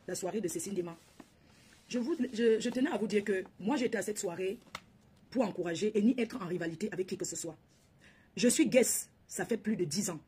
la soirée de Cécile Dima. Je tenais à vous dire que moi, j'étais à cette soirée pour encourager et ni être en rivalité avec qui que ce soit. Je suis guest, ça fait plus de 10 ans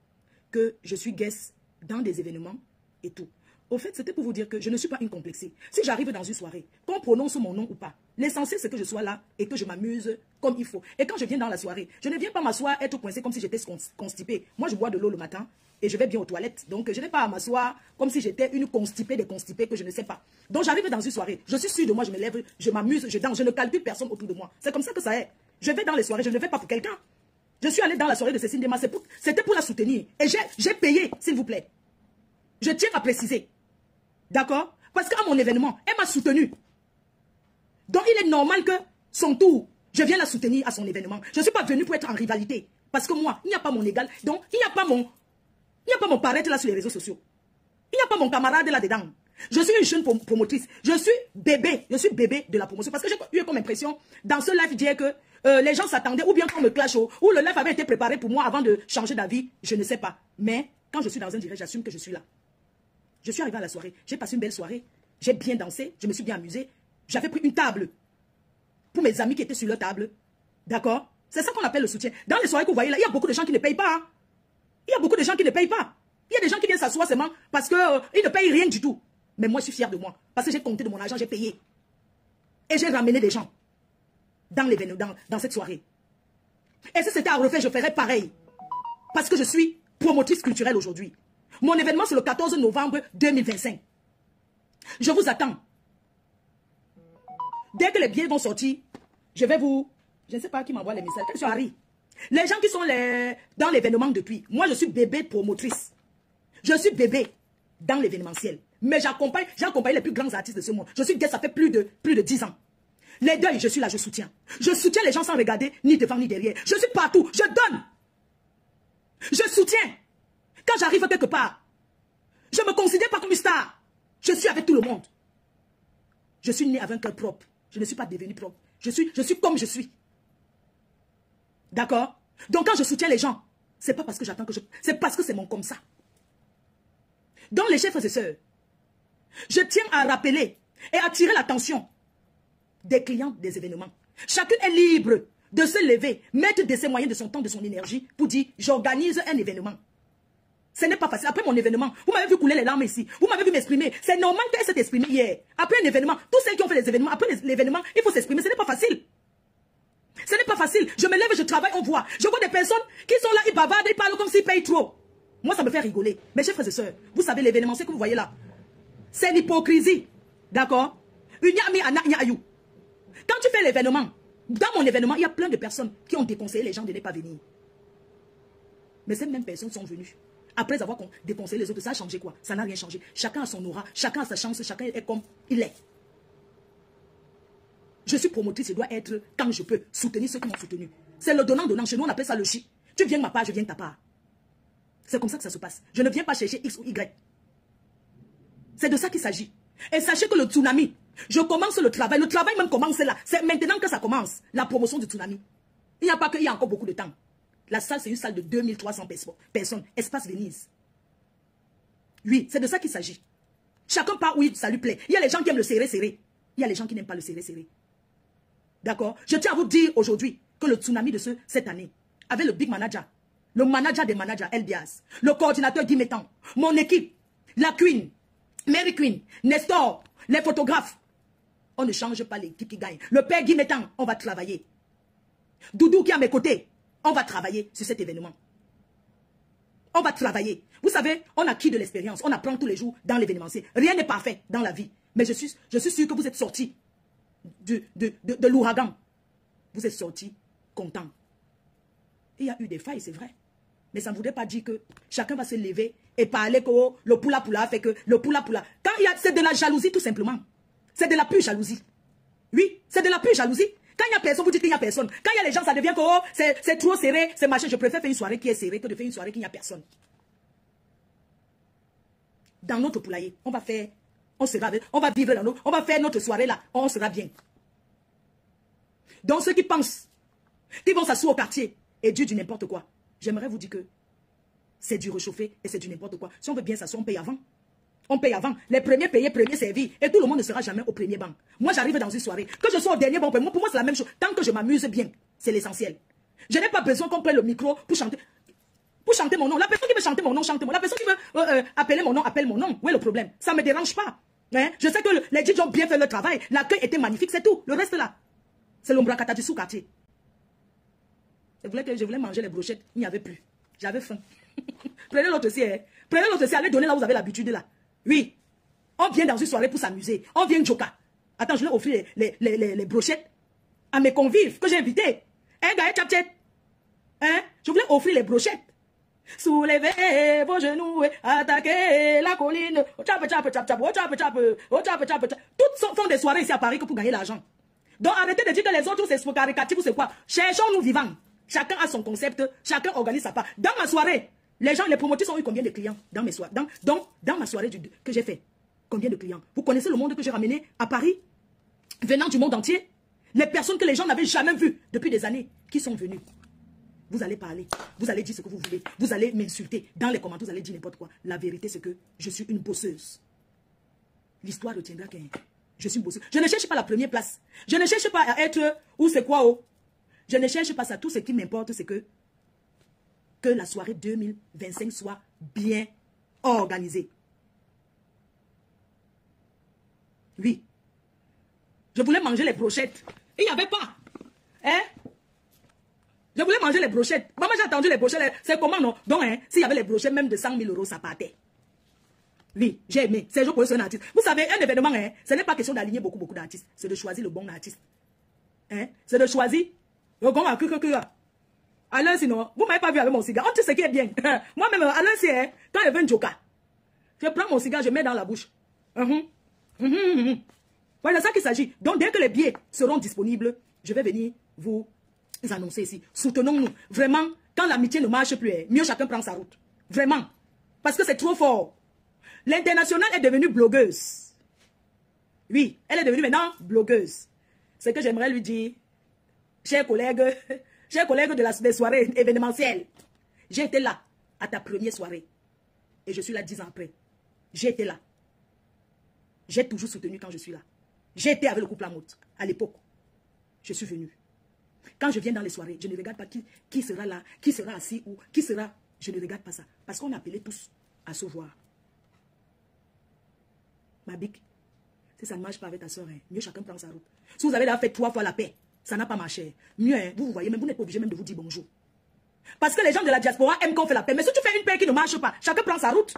que je suis guest dans des événements et tout. Au fait, c'était pour vous dire que je ne suis pas une complexée. Si j'arrive dans une soirée, qu'on prononce mon nom ou pas, l'essentiel c'est que je sois là et que je m'amuse comme il faut. Et quand je viens dans la soirée, je ne viens pas m'asseoir, être coincée comme si j'étais constipée. Moi, je bois de l'eau le matin et je vais bien aux toilettes. Donc, je n'ai pas à m'asseoir comme si j'étais une constipée des constipés que je ne sais pas. Donc, j'arrive dans une soirée, je suis sûre de moi, je me lève, je m'amuse, je danse, je ne calcule personne autour de moi. C'est comme ça que ça est. Je vais dans les soirées, je ne vais pas pour quelqu'un. Je suis allée dans la soirée de Cécile Dima, c'était pour la soutenir. Et j'ai payé, s'il vous plaît. Je tiens à préciser. D'accord? Parce qu'à mon événement, elle m'a soutenu. Donc, il est normal que son tour, je viens la soutenir à son événement. Je ne suis pas venue pour être en rivalité. Parce que moi, il n'y a pas mon égal. Donc, il n'y a pas mon paraître là sur les réseaux sociaux. Il n'y a pas mon camarade là-dedans. Je suis une jeune promotrice. Je suis bébé de la promotion. Parce que j'ai eu comme impression, dans ce live, dire que les gens s'attendaient, ou bien qu'on me clash, ou le live avait été préparé pour moi avant de changer d'avis. Je ne sais pas. Mais, quand je suis dans un direct, j'assume que je suis là. Je suis arrivée à la soirée, j'ai passé une belle soirée, j'ai bien dansé, je me suis bien amusée. J'avais pris une table pour mes amis qui étaient sur leur table. D'accord? C'est ça qu'on appelle le soutien. Dans les soirées que vous voyez là, il y a beaucoup de gens qui ne payent pas. Hein? Il y a beaucoup de gens qui ne payent pas. Il y a des gens qui viennent s'asseoir seulement parce qu'ils ne payent rien du tout. Mais moi, je suis fière de moi. Parce que j'ai compté de mon argent, j'ai payé. Et j'ai ramené des gens dans cette soirée. Et si c'était à refaire, je ferais pareil. Parce que je suis promotrice culturelle aujourd'hui. Mon événement, c'est le 14 novembre 2025. Je vous attends. Dès que les billets vont sortir, je vais vous... Je ne sais pas qui m'envoie les messages. Monsieur Harry. Les gens qui sont dans l'événement depuis. Moi, je suis bébé promotrice. Je suis bébé dans l'événementiel. Mais j'accompagne les plus grands artistes de ce monde. Je suis guest, ça fait plus de 10 ans. Les deuils, je suis là, je soutiens. Je soutiens les gens sans regarder, ni devant, ni derrière. Je suis partout, je donne. Je soutiens. Quand j'arrive quelque part, je ne me considère pas comme une star. Je suis avec tout le monde. Je suis né avec un cœur propre. Je ne suis pas devenu propre. Je suis comme je suis. D'accord? Donc quand je soutiens les gens, c'est pas parce que j'attends que je... C'est parce que c'est mon comme ça. Donc les chefs et sœurs, je tiens à rappeler et attirer l'attention des clients des événements. Chacune est libre de se lever, mettre de ses moyens, de son temps, de son énergie pour dire j'organise un événement. Ce n'est pas facile. Après mon événement, vous m'avez vu couler les larmes ici. Vous m'avez vu m'exprimer. C'est normal qu'elle s'est exprimée hier. Après un événement, tous ceux qui ont fait les événements, après l'événement, il faut s'exprimer. Ce n'est pas facile. Ce n'est pas facile. Je me lève, je travaille, on voit. Je vois des personnes qui sont là, ils bavardent, ils parlent comme s'ils payent trop. Moi, ça me fait rigoler. Mes chers frères et sœurs, vous savez, l'événement, c'est que vous voyez là. C'est l'hypocrisie. D'accord? Quand tu fais l'événement, dans mon événement, il y a plein de personnes qui ont déconseillé les gens de ne pas venir. Mais ces mêmes personnes sont venues. Après avoir déconseillé les autres, ça a changé quoi? Ça n'a rien changé. Chacun a son aura, chacun a sa chance, chacun est comme il est. Je suis promotrice, je dois être, quand je peux, soutenir ceux qui m'ont soutenu. C'est le donnant-donnant. Chez nous, on appelle ça le chi. Tu viens de ma part, je viens de ta part. C'est comme ça que ça se passe. Je ne viens pas chercher X ou Y. C'est de ça qu'il s'agit. Et sachez que le tsunami, je commence le travail. Le travail même commence là. C'est maintenant que ça commence. La promotion du tsunami. Il n'y a pas qu'il y a encore beaucoup de temps. La salle, c'est une salle de 2300 personnes. Espace Venise. Oui, c'est de ça qu'il s'agit. Chacun part où ça lui plaît. Il y a les gens qui aiment le serré. Il y a les gens qui n'aiment pas le serré. D'accord? Je tiens à vous dire aujourd'hui que le tsunami de cette année, avec le big manager, le manager des managers, El Diaz, le coordinateur Guy Métan, mon équipe, la Queen, Mary Queen, Nestor, les photographes, on ne change pas l'équipe qui gagne. Le père Guy Métan, on va travailler. Doudou qui est à mes côtés, on va travailler sur cet événement. On va travailler. Vous savez, on acquis de l'expérience. On apprend tous les jours dans l'événementiel. Rien n'est parfait dans la vie. Mais je suis sûr que vous êtes sortis de l'ouragan. Vous êtes sortis contents. Il y a eu des failles, c'est vrai. Mais ça ne voudrait pas dire que chacun va se lever et parler que le poula fait que le poula. Quand c'est de la jalousie tout simplement. C'est de la pure jalousie. Oui, c'est de la pure jalousie. Quand il n'y a personne, vous dites qu'il n'y a personne. Quand il y a les gens, ça devient que c'est trop serré, c'est machin. Je préfère faire une soirée qui est serrée que de faire une soirée qui n'y a personne. Dans notre poulailler, on va vivre dans on va faire notre soirée là, on sera bien. Donc ceux qui pensent, qui vont s'asseoir au quartier et dire du n'importe quoi, j'aimerais vous dire que c'est du réchauffé et c'est du n'importe quoi. Si on veut bien s'asseoir, on paye avant. On paye avant. Les premiers payés, premiers servis. Et tout le monde ne sera jamais au premier banc. Moi, j'arrive dans une soirée. Que je sois au dernier banc, pour moi, c'est la même chose. Tant que je m'amuse bien, c'est l'essentiel. Je n'ai pas besoin qu'on prenne le micro pour chanter. Pour chanter mon nom. La personne qui veut chanter mon nom, chante mon nom. La personne qui veut appeler mon nom, appelle mon nom. Où est le problème? Ça ne me dérange pas. Hein? Je sais que les DJ ont bien fait leur travail. L'accueil était magnifique, c'est tout. Le reste là, c'est l'ombracata du sous-quartier. Je voulais manger les brochettes. Il n'y avait plus. J'avais faim. Prenez l'autre aussi. Hein? Prenez l'autre aussi. Allez donner là où vous avez l'habitude là. Oui. On vient dans une soirée pour s'amuser. On vient joker. Attends, je leur offrir les brochettes à mes convives que j'ai invités. Hein, Gaël Tchapchet? Hein? Je voulais offrir les brochettes. Soulevez vos genoux et attaquez la colline. Toutes font des soirées ici à Paris que pour gagner l'argent. Donc arrêtez de dire que les autres c'est caricatif ou c'est quoi. Cherchons-nous vivants. Chacun a son concept, chacun organise sa part. Dans ma soirée, les gens, les promoteurs ont eu combien de clients dans mes soirées, dans ma soirée que j'ai fait? Combien de clients? Vous connaissez le monde que j'ai ramené à Paris, venant du monde entier? Les personnes que les gens n'avaient jamais vues depuis des années, qui sont venues. Vous allez parler, vous allez dire ce que vous voulez, vous allez m'insulter. Dans les commentaires, vous allez dire n'importe quoi. La vérité, c'est que je suis une bosseuse. L'histoire retiendra que je suis une bosseuse. Je ne cherche pas la première place. Je ne cherche pas à être ou c'est quoi. Oh. Je ne cherche pas ça. Tout ce qui m'importe, c'est que la soirée 2025 soit bien organisée. Oui. Je voulais manger les brochettes. Il n'y avait pas. Hein? Je voulais manger les brochettes. Maman, j'ai attendu les brochettes. C'est comment, non? Donc, hein, s'il y avait les brochettes, même de 100 000 €, ça partait. Oui, j'ai aimé. C'est juste pour un artiste. Vous savez, un événement, hein, ce n'est pas question d'aligner beaucoup d'artistes. C'est de choisir le bon artiste. Hein? C'est de choisir. Alain, sinon, vous ne m'avez pas vu avec mon cigare. On dit ce qui est bien. Moi-même, Alain, c'est, hein, quand il veut un joker, je prends mon cigare, je mets dans la bouche. Voilà, c'est ça qu'il s'agit. Donc, dès que les billets seront disponibles, je vais venir vous annoncer ici. Soutenons-nous. Vraiment, quand l'amitié ne marche plus, mieux chacun prend sa route. Vraiment. Parce que c'est trop fort. L'international est devenue blogueuse. Oui, elle est devenue maintenant blogueuse. Ce que j'aimerais lui dire, chers collègues de des soirées événementielles, j'ai été là à ta première soirée. Et je suis là 10 ans après. J'ai été là. J'ai toujours soutenu quand je suis là. J'ai été avec le couple Lamotte à l'époque. Je suis venue. Quand je viens dans les soirées, je ne regarde pas qui sera là, qui sera assis ou qui sera... Je ne regarde pas ça. Parce qu'on appelait tous à se voir. Ma bique, si ça ne marche pas avec ta soeur, hein, mieux chacun prend sa route. Si vous avez là fait 3 fois la paix, ça n'a pas marché. Mieux, hein, vous voyez, même vous n'êtes pas obligé même de vous dire bonjour. Parce que les gens de la diaspora aiment qu'on fait la paix. Mais si tu fais une paix qui ne marche pas, chacun prend sa route.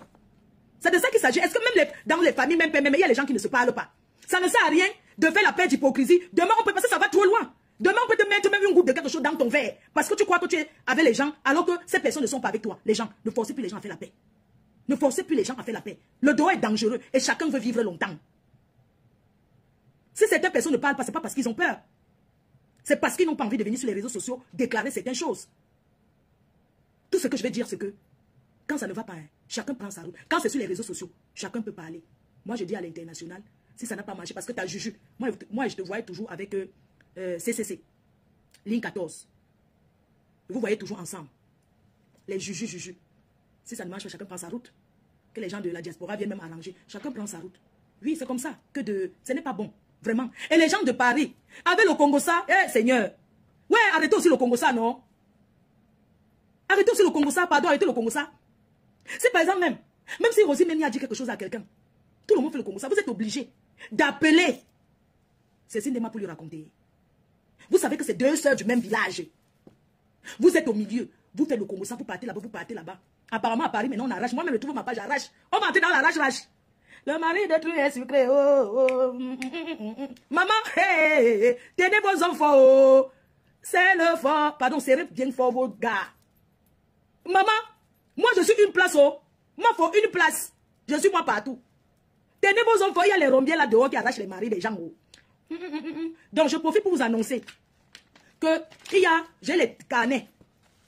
C'est de ça qu'il s'agit. Est-ce que même dans les familles, même il y a les gens qui ne se parlent pas? Ça ne sert à rien de faire la paix d'hypocrisie. Demain, on peut passer, ça va trop loin. Demain, on peut te mettre même une goutte de quelque chose dans ton verre. Parce que tu crois que tu es avec les gens, alors que ces personnes ne sont pas avec toi. Les gens, ne forcez plus les gens à faire la paix. Ne forcez plus les gens à faire la paix. Le dos est dangereux et chacun veut vivre longtemps. Si certaines personnes ne parlent pas, ce n'est pas parce qu'ils ont peur. C'est parce qu'ils n'ont pas envie de venir sur les réseaux sociaux déclarer certaines choses. Tout ce que je vais dire, c'est que quand ça ne va pas, hein, chacun prend sa route. Quand c'est sur les réseaux sociaux, chacun peut parler. Moi, je dis à l'international, si ça n'a pas marché, parce que tu as Juju. Moi, je te voyais toujours avec CCC, ligne 14. Vous voyez toujours ensemble. Les Juju. Si ça ne marche pas, chacun prend sa route. Que les gens de la diaspora viennent même arranger. Chacun prend sa route. Oui, c'est comme ça. Ce n'est pas bon. Vraiment. Et les gens de Paris, avec le Congo-Ça, Seigneur. Ouais, arrêtez aussi le Congo-Ça, non? Arrêtez aussi le Congo-Ça, pardon, arrêtez le Congo-Ça. C'est par exemple même si Rosie même a dit quelque chose à quelqu'un, tout le monde fait le Congo-Ça, vous êtes obligé d'appeler Cécile Ndema pour lui raconter. Vous savez que c'est 2 sœurs du même village. Vous êtes au milieu, vous faites le Congo-Ça, vous partez là-bas, vous partez là-bas. Apparemment à Paris, maintenant on arrache. Moi-même, je trouve ma page, j'arrache. On va entrer dans l'arrache-rache. Le mari de truc est sucré. Maman, tenez vos enfants. Oh. C'est le fort. Pardon, serrez bien fort vos gars. Maman, moi je suis une place. Oh. Moi, il faut une place. Je suis moi partout. Tenez vos enfants. Il y a les rombiers là dehors qui arrachent les maris des gens. Oh. Donc, je profite pour vous annoncer que j'ai les carnets.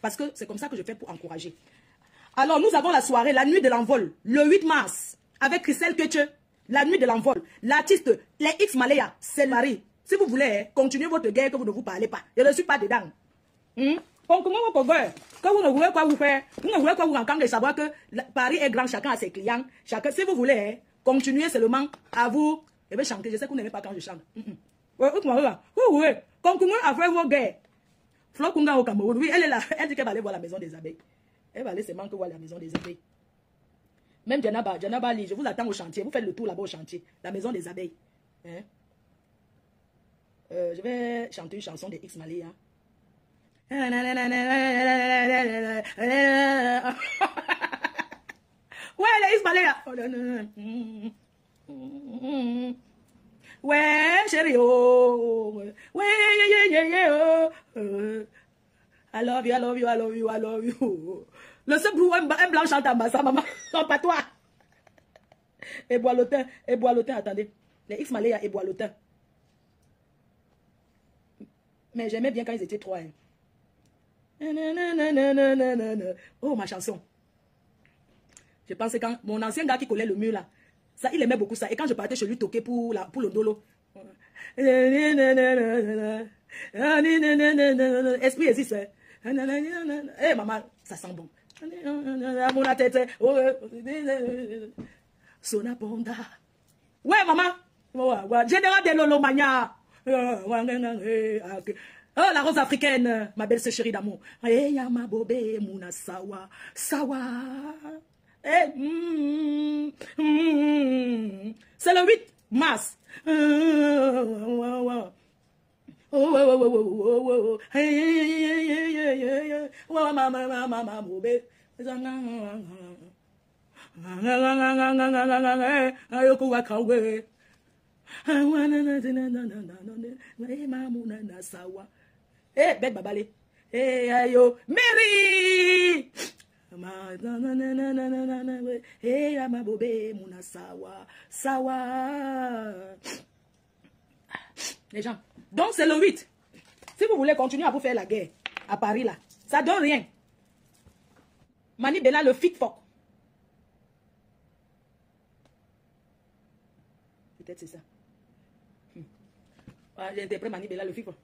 Parce que c'est comme ça que je fais pour encourager. Alors, nous avons la soirée, la nuit de l'envol, le 8 mars, avec Christelle Ketche, la nuit de l'envol. L'artiste, les X Malaya, c'est le mari. Si vous voulez, continuez votre guerre que vous ne vous parlez pas. Je ne suis pas dedans. Comment vous pouvez, quand vous ne voulez pas vous faire, vous ne voulez pas vous rencontrer et savoir que Paris est grand, chacun a ses clients. Si vous voulez, continuez seulement à vous. Je vais chanter. Je sais que vous n'aimez pas quand je chante. Continuez à faire vos guerres. Flo Kunga au Cameroun, oui, elle est là. Elle dit qu'elle va aller voir la maison des abeilles. Elle va aller seulement que voir la maison des abeilles. Même Djanaba Ali, je vous attends au chantier. Vous faites le tour là-bas au chantier. La maison des abeilles. Hein? Je vais chanter une chanson de X Malé. Hein? Ouais, les X Malé. Ouais, chérie, oh. Ouais, yeah, oh. I love you, I love you, I love you, I love you. Le seul blou, un blanc chante en bas, ça, maman. Non, pas toi. Et Boilotin, attendez. Les X Malaya et Boilotin. Mais j'aimais bien quand ils étaient trois. Hein. Oh, ma chanson. Je pensais quand mon ancien gars qui collait le mur là, ça, il aimait beaucoup ça. Et quand je partais chez lui toquer pour le dolo. Esprit existe. Eh maman, ça sent bon. Mon tête. Sonaponda. Ouais maman. Général de Lolomania. Oh la rose africaine, ma belle chérie d'amour. Eh ya ma bobé muna sawa sawa. C'est le 8 mars. Eh, bête babalé. Eh, ayo, Mary! Eh, ma bobé, muna sawa, sawa. Les gens. Donc, c'est le 8. Si vous voulez continuer à vous faire la guerre à Paris, là, ça donne rien. Mani Bella, le fit fuck. Peut-être c'est ça. Ah, j'interprète Mani Bella, le fit fuck.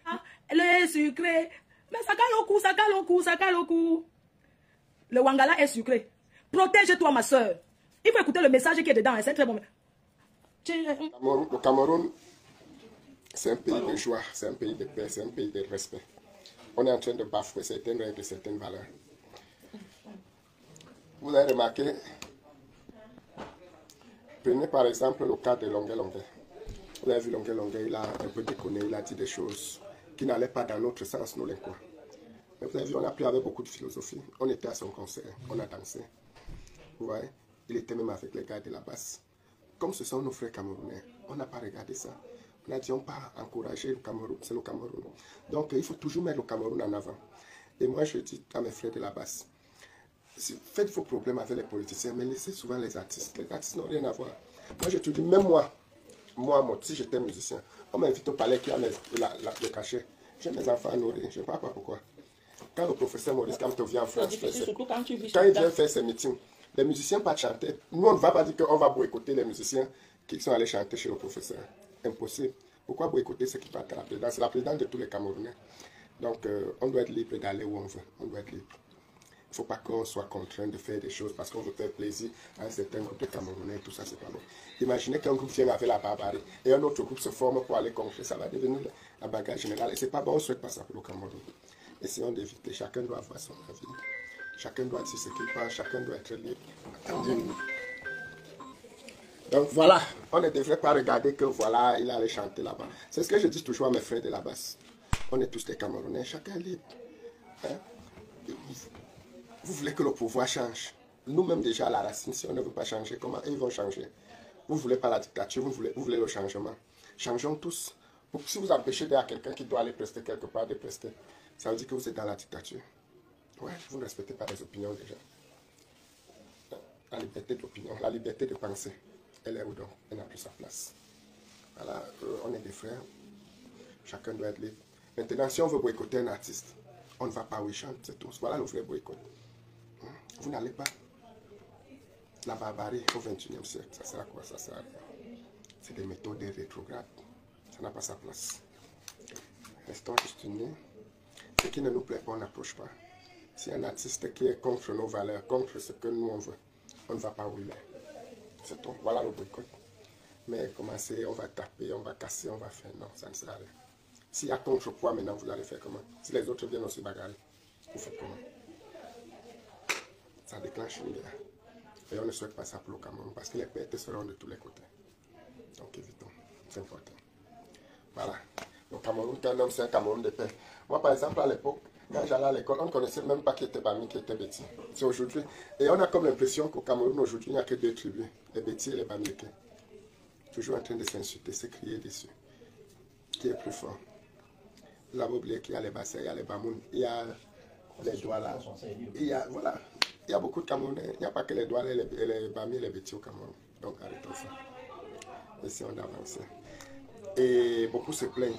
Ah, elle est sucrée. Mais ça cale au cou, ça cale au cou, ça cale au cou. Le Wangala est sucré. Protège-toi, ma soeur. Il faut écouter le message qui est dedans. C'est très bon. Le Cameroun, c'est un pays de joie, c'est un pays de paix, c'est un pays de respect. On est en train de bafouer certaines règles, certaines valeurs. Vous avez remarqué, prenez par exemple le cas de Longuet Longuet. Vous avez vu Longuet Longuet, il a un peu déconné, il a dit des choses qui n'allaient pas dans notre sens, nous les quoi. Mais vous avez vu, on a pris avec beaucoup de philosophie. On était à son concert, on a dansé. Vous voyez, il était même avec les gars de la basse. Comme ce sont nos frères camerounais, on n'a pas regardé ça. On a dit on pas encourager le Cameroun, c'est le Cameroun. Donc il faut toujours mettre le Cameroun en avant. Et moi je dis à mes frères de la basse, faites vos problèmes avec les politiciens, mais laissez souvent les artistes. Les artistes n'ont rien à voir. Moi je te dis, même moi, si j'étais musicien, on m'invite au palais qui a le cachet. J'ai mes enfants à nourrir, je ne sais pas pourquoi. Quand le professeur Maurice Kamto vient en France, quand il vient faire ses meetings, les musiciens pas chanter. Nous, on ne va pas dire qu'on va boycotter les musiciens qui sont allés chanter chez le professeur. Impossible. Pourquoi boycotter ceux qui partent à la présidence? C'est la présidence de tous les Camerounais. Donc, on doit être libre d'aller où on veut. On doit être libre. Il ne faut pas qu'on soit contraint de faire des choses parce qu'on veut faire plaisir à un certain groupe de Camerounais. Tout ça, c'est pas bon. Imaginez qu'un groupe vienne avec la barbarie et un autre groupe se forme pour aller contre. Ça va devenir la bagarre générale. Et c'est pas bon, on ne souhaite pas ça pour le Cameroun. Essayons d'éviter. Chacun doit avoir son avis. Chacun doit dire ce qu'il pense, chacun doit être libre. Donc voilà, on ne devrait pas regarder que voilà, il allait chanter là-bas. C'est ce que je dis toujours à mes frères de la basse. On est tous des Camerounais, chacun est libre. Hein? Vous voulez que le pouvoir change. Nous-mêmes déjà à la racine, si on ne veut pas changer, comment ils vont changer? Vous ne voulez pas la dictature, vous voulez le changement. Changeons tous. Si vous empêchez à quelqu'un qui doit aller prester quelque part de prester, ça veut dire que vous êtes dans la dictature. Ouais, vous ne respectez pas les opinions déjà. La liberté d'opinion, la liberté de penser, elle est où donc? Elle n'a plus sa place. Voilà, on est des frères. Chacun doit être libre. Maintenant, si on veut boycotter un artiste, on ne va pas où il chante, c'est tout. Voilà le vrai boycott. Vous n'allez pas. La barbarie au XXIe siècle, ça sert à quoi? Ça sert à rien. C'est des méthodes rétrogrades. Ça n'a pas sa place. Restons juste unis. Ce qui ne nous plaît pas, on n'approche pas. Si un artiste qui est contre nos valeurs, contre ce que nous on veut, on ne va pas où il est. C'est tout. Voilà le boycott. Mais commencer, on va taper, on va casser, on va faire. Non, ça ne sert à rien. S'il y a contrepoids maintenant, vous allez faire comment? Si les autres viennent aussi bagarrer, vous faites comment? Ça déclenche une guerre. Et on ne souhaite pas ça pour le Cameroun parce que les pertes seront de tous les côtés. Donc évitons. C'est important. Voilà. Le Cameroun, qu'un homme, c'est un Cameroun de paix. Moi, par exemple, à l'époque, quand j'allais à l'école, on ne connaissait même pas qui était Bami, qui était Betty. C'est aujourd'hui. Et on a comme l'impression qu'au Cameroun, aujourd'hui, il n'y a que deux tribus, les Betty et les Bamileke. Toujours en train de s'insulter, se crier dessus. Qui est plus fort? Vous avez oublié qu'il y a les Bassais, il y a les Bamoun, il y a les Douala. Il y a, voilà, il y a beaucoup de Camerounais. Il n'y a pas que les Douala, les Bami et les Betty au Cameroun. Donc arrêtons ça. Essayons d'avancer. Et beaucoup se plaignent.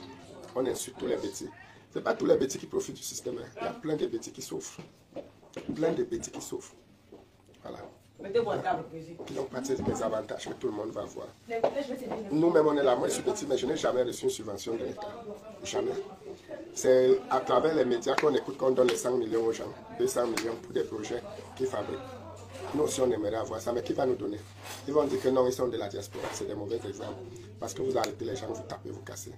On insulte tous les Betty. Ce n'est pas tous les Betty qui profitent du système. Il y a plein de Betty qui souffrent. Plein de Betty qui souffrent. Voilà. Qui n'ont pas des avantages que tout le monde va voir. Nous-mêmes, on est là. Moi, je suis petit, mais je n'ai jamais reçu une subvention de l'État. Jamais. C'est à travers les médias qu'on écoute qu'on donne les 100 millions aux gens. 200 millions pour des projets qu'ils fabriquent. Nous aussi, on aimerait avoir ça, mais qui va nous donner? Ils vont dire que non, ils sont de la diaspora. C'est des mauvais exemples. Parce que vous arrêtez les gens, vous tapez, vous cassez.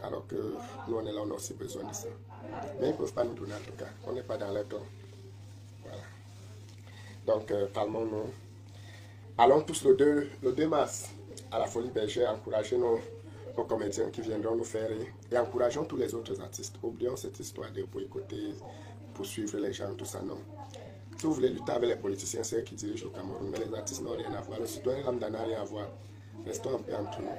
Alors que nous, on est là, on a aussi besoin de ça. Mais ils ne peuvent pas nous donner en tout cas. On n'est pas dans leur temps. Voilà. Donc, calmons-nous. Allons tous le 2 mars à la Folie Bergère, encourager nos comédiens qui viendront nous faire rire et encourageons tous les autres artistes. Oublions cette histoire de boycotter, poursuivre les gens, tout ça, non. Si vous voulez lutter avec les politiciens, c'est eux qui dirigent au Cameroun, mais les artistes n'ont rien à voir, le citoyen lambda n'a rien à voir. Restons un peu entre nous.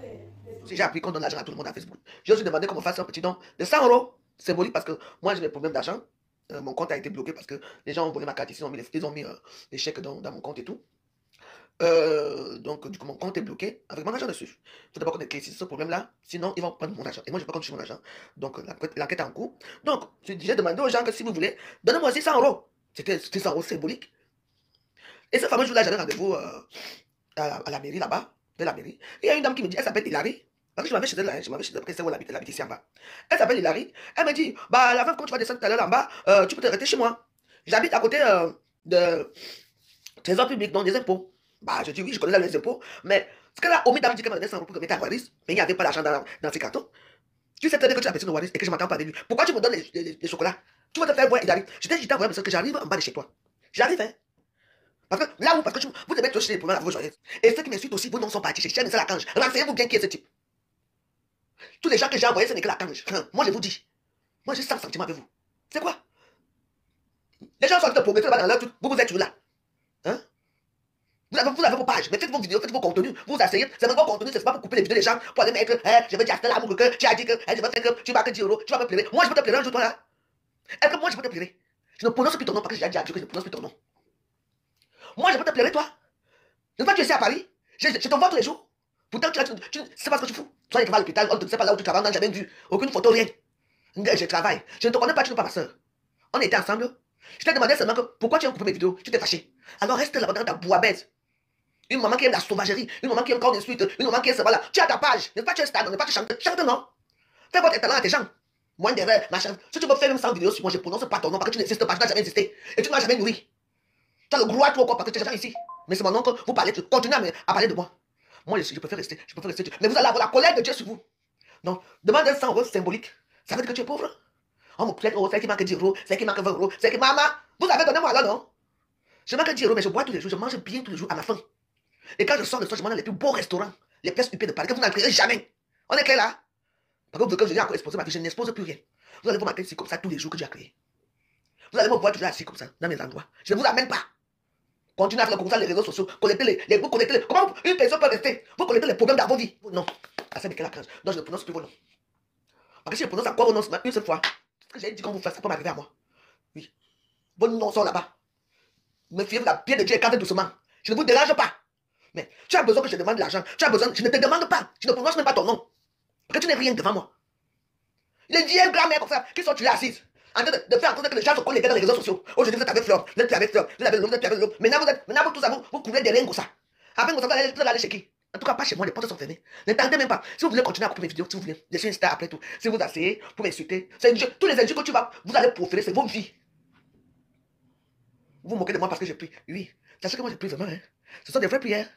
Si j'ai appris qu'on donne l'argent à tout le monde à Facebook, je me suis demandé comment faire un petit don de 100 €, symbolique, parce que moi j'ai des problèmes d'argent. Mon compte a été bloqué parce que les gens ont volé ma carte ici, ils ont mis des chèques dans mon compte et tout. Donc, du coup, mon compte est bloqué avec mon argent dessus. Il faut d'abord qu'on éclaircisse ce problème-là, sinon ils vont prendre mon argent. Et moi, je ne vais pas continuer mon argent. Donc, l'enquête est en cours. Donc, j'ai demandé aux gens que si vous voulez, donnez-moi aussi 100 €. C'était 100 € symbolique. Et ce fameux jour-là, j'avais rendez-vous à la mairie là-bas, de la mairie. Et il y a une dame qui me dit, elle s'appelle Hilary. Parce que je m'avais chez elle, parce que c'est où elle habite ici en bas. Elle s'appelle Hilary. Elle me dit, bah, la veuve, quand tu vas descendre tout à l'heure en bas, tu peux te rester chez moi. J'habite à côté de Trésor public, donc des impôts. Bah, je dis oui, je connais là les impôts, mais ce qu'elle a omis d'avant dit qu'elle m'a donné 100 € pour que je mette à Waris, mais il n'y avait pas l'argent dans ses cartons. Tu sais très bien que tu as personne de Waris et que je m'attends pas avec lui. Pourquoi tu me donnes les chocolats? Tu vas te faire voir, il arrive. Je t'ai dit à voir, que j'arrive en bas de chez toi. J'arrive, hein. Parce que là où, parce que vous devez toucher les problèmes à vos joyeuses. Et ceux qui m'insultent aussi, vous n'en sont pas partis chez Chien la Cange. Renseignez-vous bien qui est ce type. Tous les gens que j'ai envoyés, ce n'est que la Cange. Moi, je vous dis. Moi, j'ai 100 sentiments avec vous. C'est quoi? Les gens sont en train de progresser dans leur truc. Vous êtes toujours là. Hein? Vous avez vos pages, mais faites vos vidéos, faites vos contenus, vous asseyez, c'est même vos contenus, c'est pas pour couper les vidéos des gens, pour aller mettre, je veux dire à l'amour que tu as dit que, je veux faire que, tu vas que 10 €, tu vas me plairer. Moi je peux te plairer un jour, toi là. Est-ce que moi je peux te plairer? Je ne prononce plus ton nom parce que j'ai dit à Dieu que je ne prononce plus ton nom. Moi je peux te plairer, toi. Je ne sais pas, tu es ici à Paris, je te vois tous les jours. Pourtant tu sais pas ce que tu fous. Toi tu vas à l'hôpital, on ne sait pas là où tu travailles, on n'a jamais vu, aucune photo, rien. Je travaille, je ne te connais pas, tu n'es pas ma soeur. On était ensemble. Je t'ai demandé seulement que pourquoi tu as coupé mes vidéos, tu t'es fâché. Alors reste là-bas dans ta bouabette. Une maman qui aime la sauvagerie, une maman qui aime quand on insulte, une maman qui aime ça, voilà. Tu as ta page, n'est-ce pas, tu es star, n'est-ce pas, tu chantes, chante non. Fais votre talent à tes gens. Moi, derrière, machin. Si tu me fais même 100 vidéos sur moi, je prononce pas ton nom parce que tu n'existes pas, tu n'as jamais existé. Et tu ne m'as jamais nourri. Tu as le gros à toi encore parce que tu es jamais ici. Mais c'est mon nom que vous parlez, continuez à parler de moi. Moi, je préfère rester, Mais vous allez avoir la colère de Dieu sur vous. Donc, demande un 100 € symbolique. Ça veut dire que tu es pauvre. On me plaît, oh, c'est qui manque 10 €, c'est qui manque 20 €, c'est qui maman. Vous avez donné moi là, non? Je manque 10 €, mais je bois tous les jours, je mange bien tous les jours à ma faim. Et quand je sors le soir, je mange dans les plus beaux restaurants, les pièces huppées de Paris, que vous n'entrerez jamais. On est clair là? Parce que vous voulez que je vienne encore exposer ma vie, je n'expose plus rien. Vous allez vous m'accueillir ici comme ça tous les jours que Dieu a créé. Vous allez me voir toujours assis comme ça, dans mes endroits. Je ne vous amène pas. Continuez à faire comme ça les réseaux sociaux, connectez vous connectez les. Comment une personne peut rester? Vous connectez les problèmes dans vos vies. Non. À ça, la crainte. Donc je ne prononce plus vos noms. Parce que si je prononce encore vos noms une seule fois, ce que j'ai dit qu'on vous fasse, ça peut m'arriver à moi. Oui. Vos noms sont là-bas. Méfiez-vous, la pied de Dieu est cadré doucement. Je ne vous dérange pas. Mais tu as besoin que je te demande de l'argent. Tu as besoin, je ne te demande pas. Je ne prononce même pas ton nom. Parce que tu n'es rien devant moi. Il est 10e grand-mère comme ça, qui sont tués assises. En train de faire en sorte que les gens se connectent dans les réseaux sociaux. Aujourd'hui, vous êtes avec Fleur, vous êtes avec Fleur, vous êtes avec l'autre, vous êtes avec l'autre. Maintenant, vous tous à vous courez derrière comme ça. Après, vous allez aller chez qui? En tout cas, pas chez moi, les portes sont fermées. N'entendez même pas. Si vous voulez continuer à couper mes vidéos, si vous voulez, je suis une star après tout. Si vous asseyez pour m'insulter, c'est un jeu. Tous les injures que tu vas, vous allez proférer, c'est vos vies. vous moquez de moi parce que je prie. Oui, sachez que moi je prie vraiment. Hein. Ce sont des vraies prières.